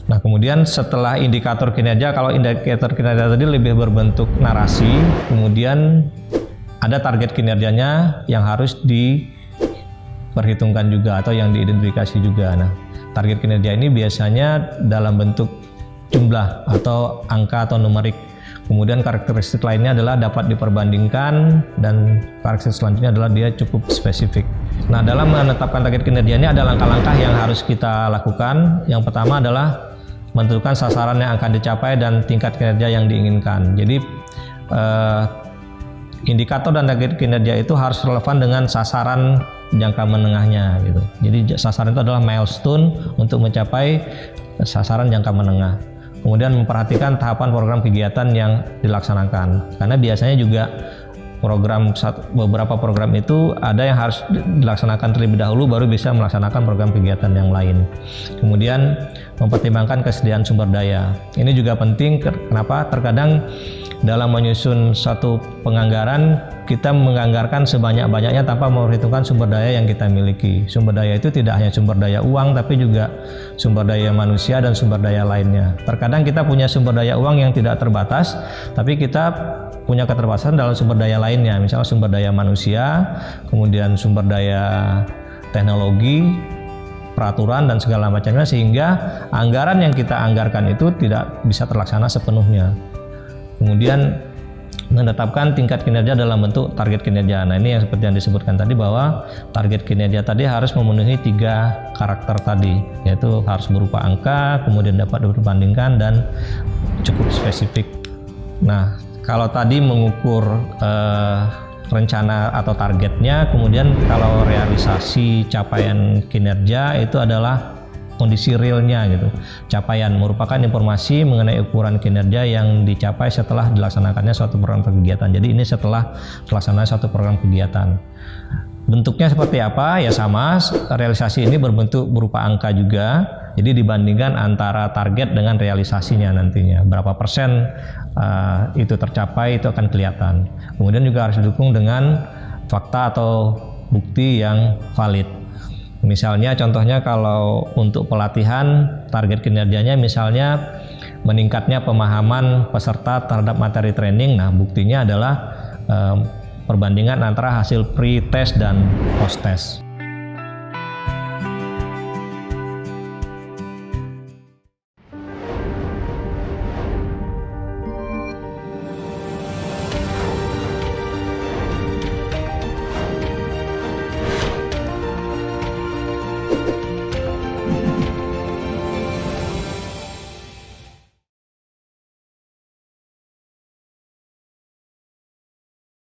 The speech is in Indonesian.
Nah, kemudian setelah indikator kinerja, kalau indikator kinerja tadi lebih berbentuk narasi, kemudian ada target kinerjanya yang harus diperhitungkan juga atau yang diidentifikasi juga. Nah, target kinerja ini biasanya dalam bentuk jumlah atau angka atau numerik. Kemudian karakteristik lainnya adalah dapat diperbandingkan, dan karakteristik selanjutnya adalah dia cukup spesifik. Nah, dalam menetapkan target kinerja ini ada langkah-langkah yang harus kita lakukan. Yang pertama adalah menentukan sasaran yang akan dicapai dan tingkat kinerja yang diinginkan. Jadi indikator dan target kinerja itu harus relevan dengan sasaran jangka menengahnya gitu. Jadi sasaran itu adalah milestone untuk mencapai sasaran jangka menengah. Kemudian memperhatikan tahapan program kegiatan yang dilaksanakan, karena biasanya juga beberapa program itu ada yang harus dilaksanakan terlebih dahulu baru bisa melaksanakan program kegiatan yang lain. Kemudian mempertimbangkan kesediaan sumber daya. Ini juga penting, kenapa? Terkadang dalam menyusun satu penganggaran kita menganggarkan sebanyak-banyaknya tanpa memperhitungkan sumber daya yang kita miliki. Sumber daya itu tidak hanya sumber daya uang, tapi juga sumber daya manusia dan sumber daya lainnya. Terkadang kita punya sumber daya uang yang tidak terbatas, tapi kita punya keterbatasan dalam sumber daya lainnya, misalnya sumber daya manusia, kemudian sumber daya teknologi, peraturan dan segala macamnya, sehingga anggaran yang kita anggarkan itu tidak bisa terlaksana sepenuhnya. Kemudian menetapkan tingkat kinerja dalam bentuk target kinerja. Nah, ini yang seperti yang disebutkan tadi, bahwa target kinerja tadi harus memenuhi 3 karakter tadi, yaitu harus berupa angka, kemudian dapat diperbandingkan, dan cukup spesifik. Nah, kalau tadi mengukur rencana atau targetnya, kemudian kalau realisasi capaian kinerja itu adalah kondisi realnya gitu. Capaian merupakan informasi mengenai ukuran kinerja yang dicapai setelah dilaksanakannya suatu program kegiatan. Jadi ini setelah pelaksanaan suatu program kegiatan. Bentuknya seperti apa? Ya sama, realisasi ini berbentuk berupa angka juga. Jadi dibandingkan antara target dengan realisasinya nantinya. Berapa persen itu tercapai, itu akan kelihatan. Kemudian juga harus didukung dengan fakta atau bukti yang valid. Misalnya contohnya kalau untuk pelatihan, target kinerjanya misalnya meningkatnya pemahaman peserta terhadap materi training. Nah, buktinya adalah perbandingan antara hasil pre-test dan post-test.